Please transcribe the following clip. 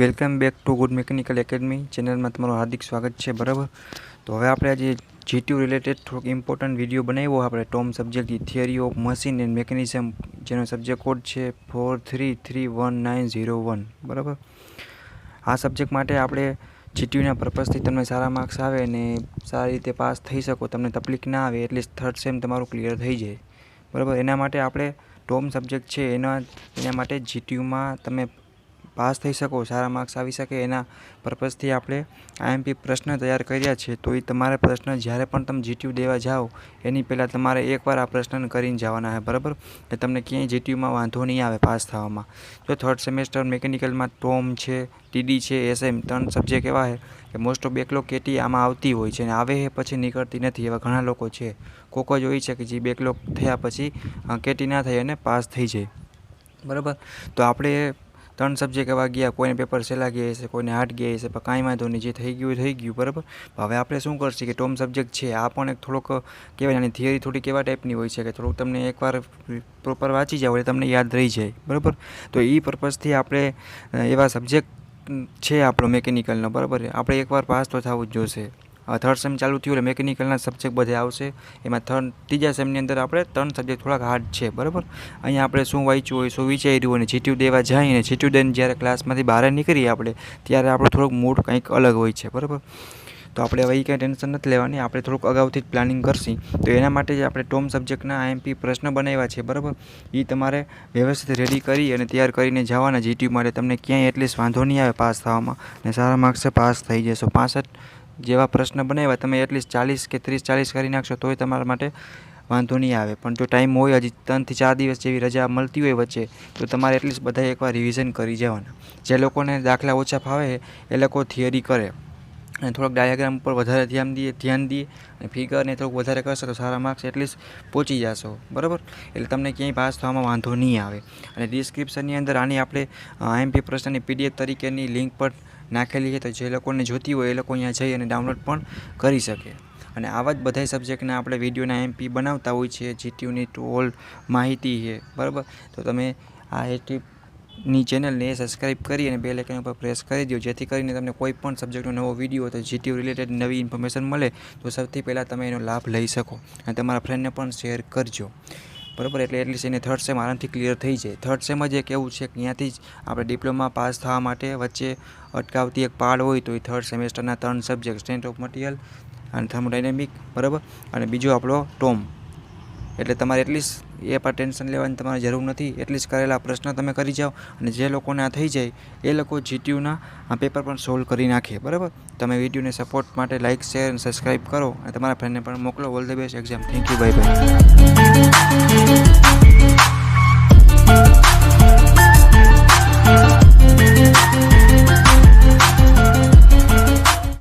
Welcome back to good mechanical academy ચેનલમાં તમારું હાર્દિક સ્વાગત છે. બરાબર, તો હવે આપણે આજે જીટીયુ રિલેટેડ થોડોક ઇમ્પોર્ટન્ટ વિડીયો બનાવ્યો આપણે ટોમ સબ્જેક્ટની theory of machine and mechanism, જેનો સબ્જેક્ટ કોડ છે 433190 બરાબર. આ સબ્જેક્ટ માટે આપણે જીટીયુના પર્પઝથી તમને સારા માર્ક્સ આવે અને સારી રીતે પાસ થઈ શકો, તમને તકલીફ ના આવે, એટલીસ્ટ થર્ડ સેમ તમારું ક્લિયર થઈ જાય. બરાબર, એના માટે આપણે ટોમ સબ્જેક્ટ છે એના માટે જીટીયુમાં તમે પાસ થઈ શકો, સારા માર્ક્સ આવી શકે, એના પર્પઝથી આપણે આઈએમપી પ્રશ્ન તૈયાર કર્યા છે. તો એ તમારે પ્રશ્ન જ્યારે પણ તમે જીટીયુ દેવા જાઓ એની પહેલાં તમારે એકવાર આ પ્રશ્ન કરીને જવાના છે. બરાબર, કે તમને ક્યાંય જીટીયુમાં વાંધો નહીં આવે પાસ થવામાં. જો થર્ડ સેમેસ્ટર મિકેનિકલમાં ટોમ છે, ટીડી છે, એસએમ 3 સબ્જેક્ટ એવા છે કે મોસ્ટ ઓફ બેકલોગ કેટી આમાં આવતી હોય છે અને આવે છે પછી નીકળતી નથી. એવા ઘણા લોકો છે, કોક જ હોય છે કે જે બેકલોગ થયા પછી કેટી ના થઈ અને પાસ થઈ જાય. બરાબર, તો આપણે 3 સબ્જેક્ટ એવા ગયા, કોઈને પેપર સહેલા ગયા હશે, કોઈને હાર્ડ ગયા હશે, પણ કાંઈ વાંધો નહીં, જે થઈ ગયું થઈ ગયું. બરાબર, હવે આપણે શું કરશું કે ટોમ સબ્જેક્ટ છે આ પણ એક થોડોક કહેવાય, આની થિયરી થોડીક એવા ટાઈપની હોય છે કે થોડુંક તમને એકવાર પ્રોપર વાંચી જાવ એટલે તમને યાદ રહી જાય. બરાબર, તો એ પર્પઝથી આપણે એવા સબ્જેક્ટ છે આપણો મિકેનિકલનો. બરાબર, આપણે એકવાર પાસ તો થવું જ જોશે. થર્ડ સેમ ચાલુ થયું એટલે મિકેનિકલના સબ્જેક્ટ બધે આવશે. એમાં ત્રીજા સેમની અંદર આપણે 3 સબ્જેક્ટ થોડાક હાર્ડ છે. બરાબર, અહીંયા આપણે શું વાંચ્યું હોય, શું વિચાર્યું અને જીટીયુ દેવા જઈએ ને જીટીયુ દઈને જ્યારે ક્લાસમાંથી બહાર નીકળીએ આપણે, ત્યારે આપણો થોડોક મૂડ કંઈક અલગ હોય છે. બરાબર, તો આપણે હવે એ કંઈ ટેન્શન નથી લેવાની, આપણે થોડુંક અગાઉથી જ પ્લાનિંગ કરશી. તો એના માટે જ આપણે ટોમ સબ્જેક્ટના આઈએમપી પ્રશ્ન બનાવ્યા છે. બરાબર, એ તમારે વ્યવસ્થિત રેડી કરી અને તૈયાર કરીને જવાના જીટીયુ માટે. તમને ક્યાંય એટલીસ્ટ વાંધો નહીં આવે પાસ થવામાં અને સારા માર્ક્સે પાસ થઈ જશો. 65 જેવા પ્રશ્ન બનાવ્યા, તમે એટલીસ્ટ 40 કે 30-40 કરી નાખશો તોય તમારા માટે વાંધો નહીં આવે. પણ જો ટાઈમ હોય, હજી 3 થી 4 દિવસ જેવી રજા મળતી હોય વચ્ચે, તો તમારે એટલીસ્ટ બધા એકવાર રિવિઝન કરી જવાના. જે લોકોને દાખલા ઓછા ફાવે એ લોકો થિયરી કરે અને થોડોક ડાયાગ્રામ ઉપર વધારે ધ્યાન દઈએ અને ફિગરને થોડુંક વધારે કરશો તો સારા માર્ક્સ એટલીસ્ટ પહોંચી જશો. બરાબર, એટલે તમને ક્યાંય પાસ થવામાં વાંધો નહીં આવે. અને ડિસ્ક્રિપ્શનની અંદર આની આપણે આઈએમપી પ્રશ્નની પીડીએફ તરીકેની લિંક પર નાખેલી છે, તો જે લોકોને જોતી હોય એ લોકો અહીંયા જઈ અને ડાઉનલોડ પણ કરી શકે. અને આવા જ બધા સબ્જેક્ટના આપણે વિડીયોના એમપી બનાવતા હોય છે. જીટીયુની ઓલ માહિતી છે. બરાબર, તો તમે આ ની ચેનલને સબસ્ક્રાઈબ કરી અને બેલ આઇકન ઉપર પ્રેસ કરી દો, જેથી કરીને તમને કોઈ પણ સબ્જેક્ટનો નવો વિડીયો તો જીટીયુ રિલેટેડ નવી ઇન્ફોર્મેશન મળે તો સૌથી પહેલાં તમે એનો લાભ લઈ શકો અને તમારા ફ્રેન્ડને પણ શેર કરજો. બરાબર, એટલે એટલીસ્ટ એને થર્ડ સેમ આરામથી ક્લિયર થઈ જાય. થર્ડ સેમ જ એક એવું છે કે ત્યાંથી જ આપણે ડિપ્લોમા પાસ થવા માટે વચ્ચે અટકાવતી એક પાડ હોય તો એ થર્ડ સેમેસ્ટરના 3 સબ્જેક્ટ સ્ટ્રેન્થ ઓફ મટીરિયલ અને થર્મોડાયનેમિક. બરાબર, અને બીજો આપણો ટોમ. એટલે તમારે એટલીસ્ટ એ પર ટેન્શન લેવાની તમારે જરૂર નથી. એટલીસ્ટ કરેલા પ્રશ્ન તમે કરી જાઓ અને જે લોકોને આ થઈ જાય એ લોકો જીટીયુના આ પેપર પણ સોલ્વ કરી નાખે. બરાબર, તમે વિડીયોને સપોર્ટ માટે લાઇક, શેર અને સબસ્ક્રાઈબ કરો અને તમારા ફ્રેન્ડને પણ મોકલો. All the best exam. Thank you, bye bye.